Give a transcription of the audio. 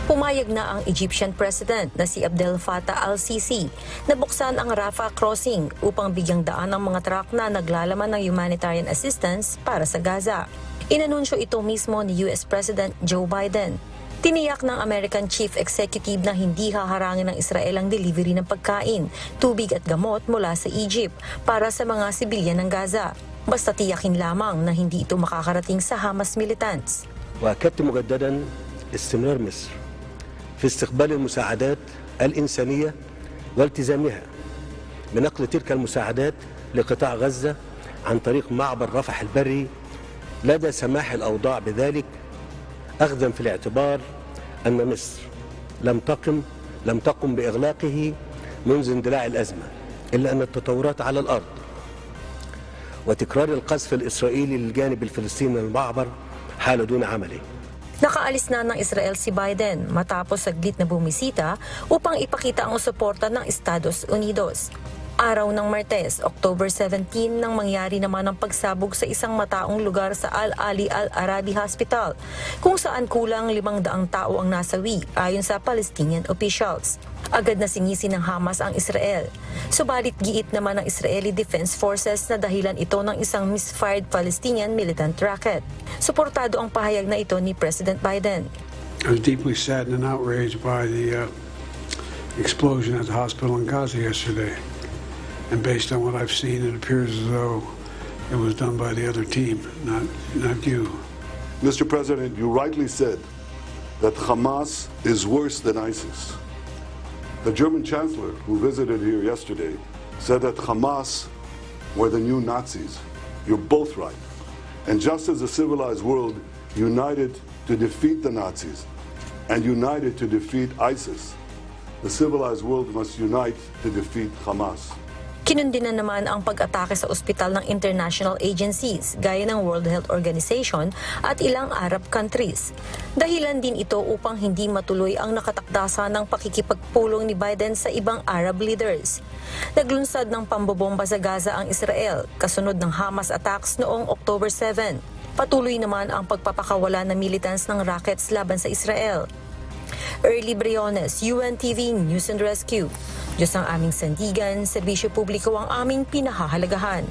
Pumayag na ang Egyptian President na si Abdel Fattah al-Sisi na buksan ang Rafah crossing upang bigyang daan ang mga truck na naglalaman ng humanitarian assistance para sa Gaza. Inanunsyo ito mismo ni US President Joe Biden. Tiniyak ng American Chief Executive na hindi haharangin ng Israel ang delivery ng pagkain, tubig at gamot mula sa Egypt para sa mga sibilyan ng Gaza. Basta tiyakin lamang na hindi ito makakarating sa Hamas militants. وأكدت مجددا استمرار مصر في استقبال المساعدات الإنسانية والتزامها بنقل تلك المساعدات لقطاع غزة عن طريق معبر رفح البري لدى سماح الأوضاع بذلك، أخذا في الاعتبار أن مصر لم تقم بإغلاقه منذ اندلاع الأزمة، إلا أن التطورات على الأرض وتكرار القذف الإسرائيلي للجانب الفلسطيني للمعبر حال دون عمله. Nakaalis na ng Israel si Biden matapos saglit na bumisita upang ipakita ang suporta ng Estados Unidos. Araw ng Martes, October 17, nang mangyari naman ang pagsabog sa isang mataong lugar sa Al-Ali Al-Arabi Hospital, kung saan kulang 500 tao ang nasawi ayon sa Palestinian officials. Agad na sinisi ng Hamas ang Israel. Subalit giit naman ng Israeli Defense Forces na dahilan ito ng isang misfired Palestinian militant rocket. Suportado ang pahayag na ito ni President Biden. I was deeply saddened and outraged by the explosion at the hospital in Gaza yesterday. And based on what I've seen, it appears as though it was done by the other team, not you. Mr. President, you rightly said that Hamas is worse than ISIS. The German Chancellor, who visited here yesterday, said that Hamas were the new Nazis. You're both right. And just as the civilized world united to defeat the Nazis and united to defeat ISIS, the civilized world must unite to defeat Hamas. Kinundinan naman ang pag-atake sa ospital ng international agencies gaya ng World Health Organization at ilang Arab countries. Dahilan din ito upang hindi matuloy ang nakatakdasa ng pakikipagpulong ni Biden sa ibang Arab leaders. Naglunsad ng pambobomba sa Gaza ang Israel kasunod ng Hamas attacks noong October 7. Patuloy naman ang pagpapakawala ng militants ng rockets laban sa Israel. Early Briones, UNTV News and Rescue. Diyos ang aming sandigan, serbisyo publiko ang aming pinahahalagahan.